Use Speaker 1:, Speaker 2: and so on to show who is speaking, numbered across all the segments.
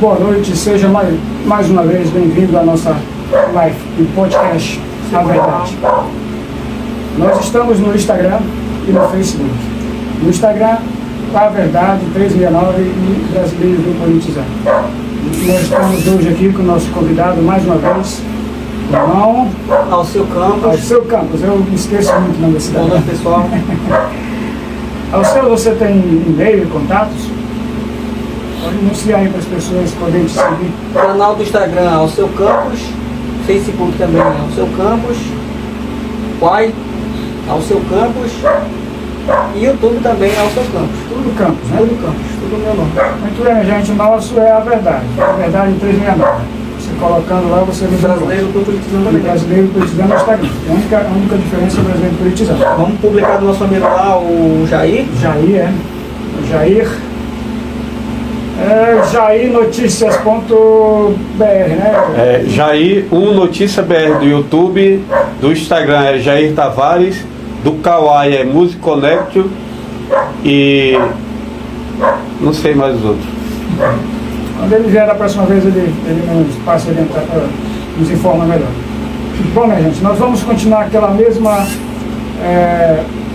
Speaker 1: boa noite, seja mais uma vez bem-vindo à nossa live e podcast A Verdade. Nós estamos no Instagram e no Facebook. No Instagram, A Verdade 369 e Brasileiros do Politizar. Nós estamos hoje aqui com o nosso convidado, mais uma vez, o irmão
Speaker 2: Alceu Campos.
Speaker 1: Alceu Campos, eu me esqueço muito o nome da cidade.
Speaker 2: Boa noite, pessoal.
Speaker 1: Alceu, você tem e-mail e contatos? Pode anunciar aí para as pessoas poderem te seguir.
Speaker 2: Canal do Instagram Alceu Campos, Facebook também Alceu Campos, Quai Alceu Campos e YouTube também Alceu Campos.
Speaker 1: Tudo Campos, né?
Speaker 2: Tudo Campos, tudo meu nome.
Speaker 1: Muito bem, gente, o nosso é A Verdade. A Verdade 369. Você colocando lá, você vê
Speaker 2: Brasileiro do Politizando também.
Speaker 1: Brasileiro Politizando no Instagram. A única diferença é o Brasileiro Politizando.
Speaker 2: Vamos publicar do nosso amigo lá, o Jair.
Speaker 1: Jair, é. Jair. jairnoticias.br, né?
Speaker 3: Jair, Notícia BR do YouTube, do Instagram é Jair Tavares, do Kawaii é Music Connect e não sei mais os outros.
Speaker 1: Quando ele vier da próxima vez, ele nos passa a entrar para nos informar melhor. Bom, minha gente, nós vamos continuar aquela mesma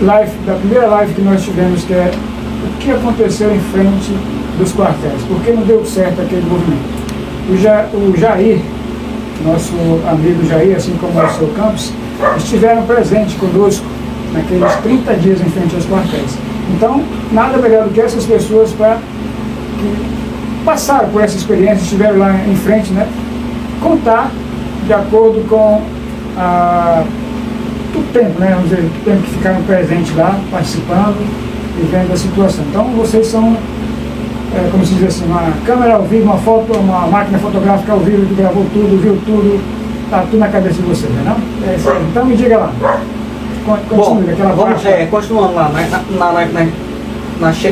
Speaker 1: live, da primeira live que nós tivemos, que é o que aconteceu em frente dos quartéis, porque não deu certo aquele movimento. O Jair, nosso amigo Jair, assim como o seu Campos, estiveram presentes conosco naqueles 30 dias em frente aos quartéis. Então, nada melhor do que essas pessoas que passaram por essa experiência, estiveram lá em frente, né, contar de acordo com o tempo, né, vamos dizer, o tempo que ficaram presentes lá, participando e vendo a situação. Então, vocês são, como se diz assim, uma câmera ao vivo, uma foto, uma máquina fotográfica ao vivo que gravou tudo, viu tudo, tá tudo na cabeça de vocês, não é?
Speaker 2: É isso aí.
Speaker 1: Então, me diga lá.
Speaker 2: Bom, continuando lá,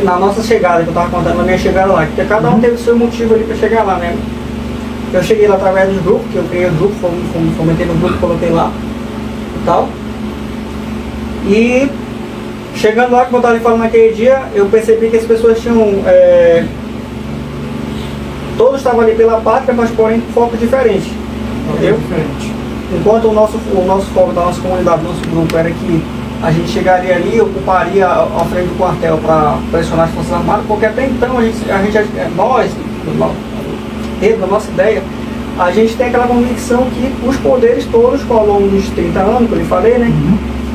Speaker 2: na nossa chegada, que eu estava contando na minha chegada lá, porque cada um teve o seu motivo ali para chegar lá, né? Eu cheguei lá através dos grupos, que eu criei o grupo, fomentei no grupo, coloquei lá e tal. E chegando lá, como eu estava falando naquele dia, eu percebi que as pessoas tinham... todos estavam ali pela pátria, mas porém com foco diferente. Entendeu? Enquanto o nosso foco da nossa comunidade, do nosso grupo, era que a gente chegaria ali, ocuparia a frente do quartel para pressionar as Forças Armadas, porque até então nós, dentro da nossa ideia, a gente tem aquela convicção que os poderes todos, ao longo dos 30 anos, que eu lhe falei, né?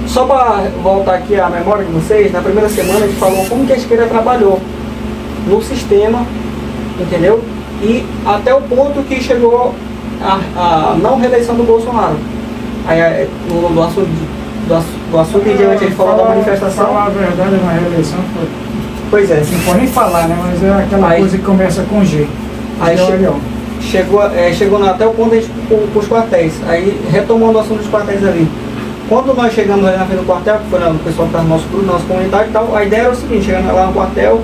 Speaker 2: Só para voltar aqui à memória de vocês, na primeira semana a gente falou como que a esquerda trabalhou no sistema, entendeu? E até o ponto que chegou a não reeleição do Bolsonaro. Aí, do assunto em diante, a gente falou da manifestação.
Speaker 1: Falar a verdade, uma reeleição foi...
Speaker 2: Pois é.
Speaker 1: Não pode nem falar, né? Mas é aquela coisa que começa com G.
Speaker 2: Aí chegou até o ponto de os quartéis. Aí, retomando o assunto dos quartéis ali. Quando nós chegamos ali na frente do quartel, que foi o pessoal que está no nosso grupo, na nossa comunidade e tal, a ideia era o seguinte: chegando lá no quartel,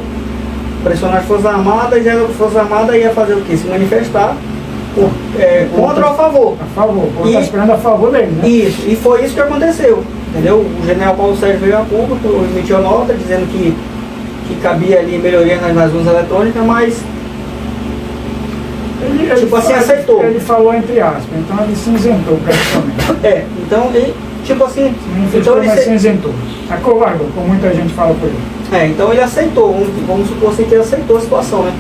Speaker 2: pressionar as Forças Armadas, e as Forças Armadas ia fazer o quê? Se manifestar contra ou a favor.
Speaker 1: A favor, ou está esperando a favor dele, né?
Speaker 2: Isso, e foi isso que aconteceu, entendeu? O general Paulo Sérgio veio a público, emitiu nota dizendo que cabia ali melhoria nas urnas eletrônicas, mas ele assim, aceitou.
Speaker 1: Ele falou entre aspas, então ele se isentou praticamente.
Speaker 2: Então ele, tipo assim...
Speaker 1: Então ele se isentou. Acovardou, como muita gente fala por ele.
Speaker 2: Então ele aceitou, vamos supor assim que ele aceitou a situação, né?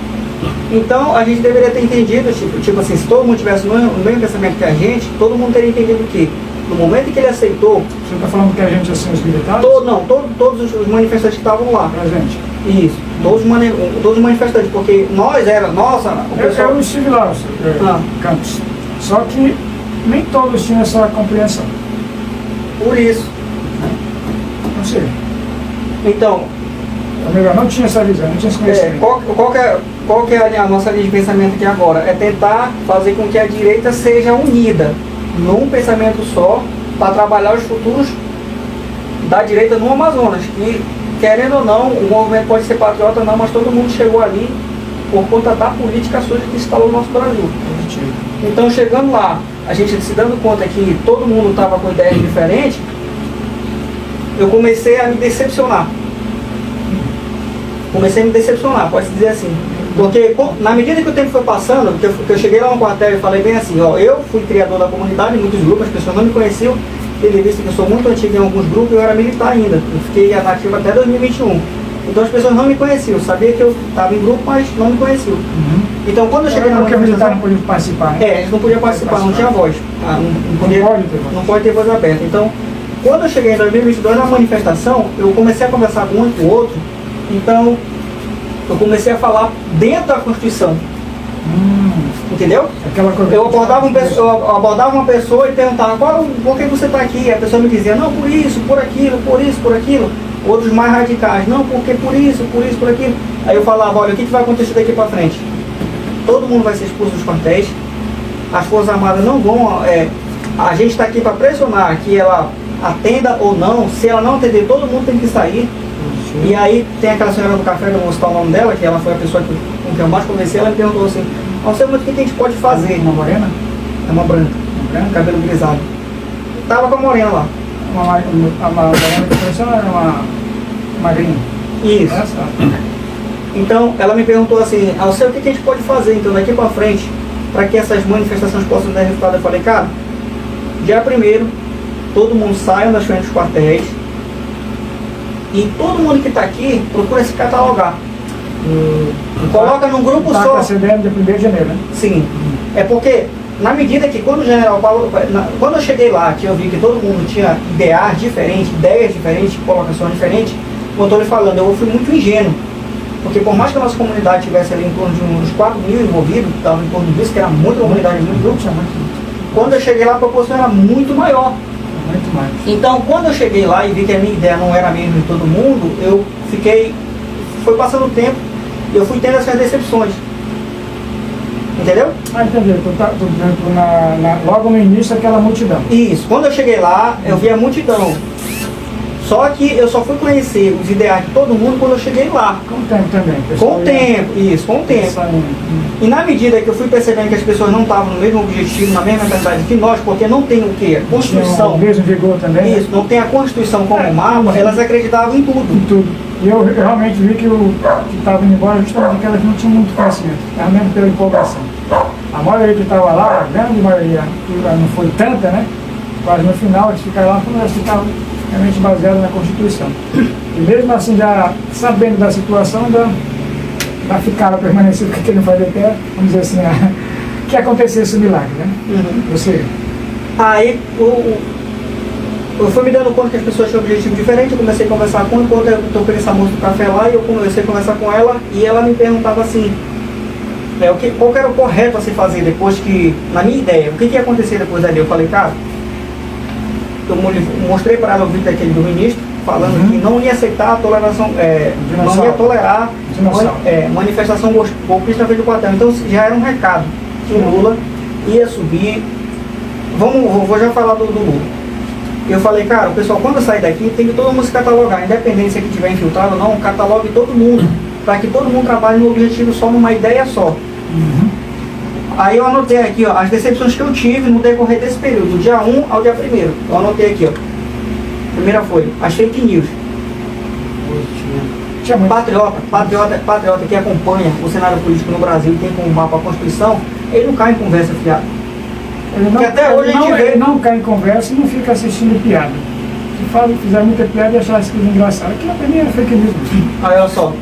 Speaker 2: Então a gente deveria ter entendido, tipo assim, se todo mundo tivesse o mesmo pensamento que a gente, todo mundo teria entendido que no momento em que ele aceitou...
Speaker 1: Você está falando que a gente, assim, os militares?
Speaker 2: Todos os manifestantes que estavam lá.
Speaker 1: Presente.
Speaker 2: Isso, todos os manifestantes, porque o pessoal...
Speaker 1: Eu estive lá, Campos. Só que nem todos tinham essa compreensão.
Speaker 2: Por isso.
Speaker 1: Não sei.
Speaker 2: Então...
Speaker 1: não tinha essa visão, não tinha esse conhecimento.
Speaker 2: Qual que é a nossa linha de pensamento aqui agora? É tentar fazer com que a direita seja unida num pensamento só para trabalhar os futuros da direita no Amazonas. E, querendo ou não, o movimento pode ser patriota ou não, mas todo mundo chegou ali por conta da política suja que instalou no nosso Brasil. Então, chegando lá, a gente se dando conta que todo mundo estava com ideias diferentes, eu comecei a me decepcionar. Pode-se dizer assim. Porque na medida que o tempo foi passando, que eu cheguei lá no quartel e falei bem assim, ó, eu fui criador da comunidade, em muitos grupos, as pessoas não me conheciam, tendo visto que eu sou muito antigo em alguns grupos, eu era militar ainda, eu fiquei ativo até 2021. Então as pessoas não me conheciam, sabia que eu estava em grupo, mas não me conheciam. Então quando eu cheguei na
Speaker 1: porque o militar não
Speaker 2: manifestação...
Speaker 1: podia participar, né?
Speaker 2: eles não podiam participar, não tinha voz. Não pode ter voz aberta. Então, quando eu cheguei em 2022 na manifestação, eu comecei a conversar com um e com o outro, então eu comecei a falar dentro da Constituição. Entendeu?
Speaker 1: Aquela coisa
Speaker 2: Eu abordava uma pessoa e perguntava, por que você está aqui? A pessoa me dizia, não, por isso, por aquilo, por isso, por aquilo. Outros mais radicais, não, porque por isso, por aquilo. Aí eu falava, olha, o que vai acontecer daqui para frente? Todo mundo vai ser expulso dos quartéis, as Forças Armadas não vão, a gente está aqui para pressionar que ela atenda ou não, se ela não atender, todo mundo tem que sair. E aí tem aquela senhora do café, que eu vou citar o nome dela, que ela foi a pessoa com quem eu mais conversei, ela me perguntou assim, Alceu, mas o que a gente pode fazer?
Speaker 1: Uma morena?
Speaker 2: É uma branca, cabelo grisalho. Tava com a morena lá.
Speaker 1: Uma morena que parecia uma magrinha.
Speaker 2: Isso.
Speaker 1: Essa?
Speaker 2: Então, ela me perguntou assim, Alceu, o que a gente pode fazer, então, daqui para frente, para que essas manifestações possam dar resultado? Eu falei, cara, dia 1º, todo mundo saia das frentes dos quartéis e todo mundo que está aqui procura se catalogar. Coloca num grupo
Speaker 1: tá
Speaker 2: só.
Speaker 1: Com a CDM de 1º de janeiro, né?
Speaker 2: Sim. É porque, na medida que quando o general Paulo, quando eu cheguei lá, que eu vi que todo mundo tinha ideais diferentes, ideias diferentes, colocações diferentes, como eu estou lhe falando, eu fui muito ingênuo. Porque por mais que a nossa comunidade tivesse ali em torno de uns 4 mil envolvidos, estava em torno disso, que era muita comunidade, muito grupo, quando eu cheguei lá a proporção era muito maior.
Speaker 1: Muito mais.
Speaker 2: Então, quando eu cheguei lá e vi que a minha ideia não era a mesma de todo mundo, eu fiquei, foi passando o tempo, eu fui tendo essas decepções. Entendeu?
Speaker 1: Entendi. Logo no início, aquela multidão.
Speaker 2: Isso. Quando eu cheguei lá, eu vi a multidão. Só que eu só fui conhecer os ideais de todo mundo quando eu cheguei lá.
Speaker 1: Com o tempo também.
Speaker 2: Com o tempo, isso, com o tempo. E na medida que eu fui percebendo que as pessoas não estavam no mesmo objetivo, na mesma mentalidade que nós, porque não tem o quê? A Constituição.
Speaker 1: O mesmo vigor também.
Speaker 2: Isso, não tem a Constituição como mapa, elas acreditavam em tudo.
Speaker 1: Em tudo. E eu realmente vi que estava indo embora justamente porque elas não tinham muito conhecimento, realmente pela empolgação. A maioria que estava lá, a grande maioria, não foi tanta, né? Mas no final eles ficaram lá, eles ficavam realmente baseados na Constituição. E mesmo assim, já sabendo da situação, ainda ficaram permanecidos com aquele não vai de pé, vamos dizer assim, que acontecesse o milagre, né? Você.
Speaker 2: Aí eu fui me dando conta que as pessoas tinham um objetivo diferente, eu comecei a conversar com ela, enquanto eu estou com essa moça do café lá, e eu comecei a conversar com ela, e ela me perguntava assim, qual que era o correto a se fazer depois que, na minha ideia, o que ia acontecer depois dali? Eu falei, cara, eu mostrei para ela o vídeo daquele do ministro, falando que não ia aceitar a toleração, não ia tolerar manifestação golpista na frente do quartel. Então já era um recado que o Lula ia subir. Vou já falar do Lula. Eu falei, cara, o pessoal, quando eu sair daqui, tem que todo mundo se catalogar, independente se aqui tiver infiltrado ou não, catalogue todo mundo, para que todo mundo trabalhe no objetivo só, numa ideia só. Aí eu anotei aqui, ó, as decepções que eu tive no decorrer desse período, do dia 1 ao dia 1º. Eu anotei aqui, ó. Primeira foi as fake news. Patriota que acompanha o cenário político no Brasil e tem como mapa a Constituição, ele não cai em conversa fiada.
Speaker 1: Ele não cai em conversa e não fica assistindo piada. Se fizer muita piada e achar aquilo engraçado, aquilo pra mim é fake news.
Speaker 2: Aí olha só.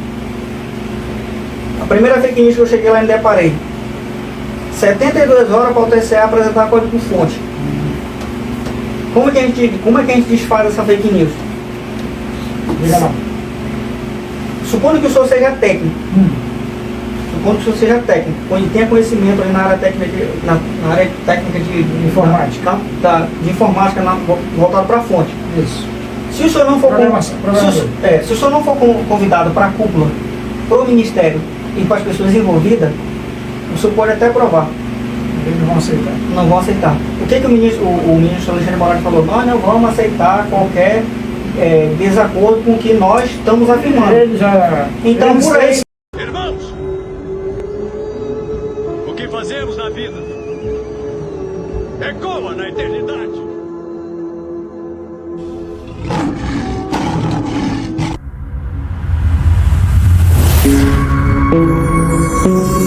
Speaker 2: A primeira fake news que eu cheguei lá e me deparei. 72 horas para o TCE apresentar código-fonte. Como é que a gente desfaz essa fake news?
Speaker 1: Diga lá.
Speaker 2: Supondo que o senhor seja técnico. Supondo que o senhor seja técnico. Quando tenha conhecimento ali na área técnica de
Speaker 1: informática.
Speaker 2: De informática voltado para a fonte.
Speaker 1: Isso.
Speaker 2: Se o senhor não for se o senhor não for convidado para a cúpula, para o Ministério e para as pessoas envolvidas, o senhor pode até aprovar.
Speaker 1: Eles não vão aceitar.
Speaker 2: Não vão aceitar. O que o ministro Alexandre de Moraes falou? Nós não vamos aceitar qualquer desacordo com o que nós estamos afirmando. Então, por aí...
Speaker 4: Irmãos, o que fazemos na vida ecoa na eternidade.
Speaker 1: Deus.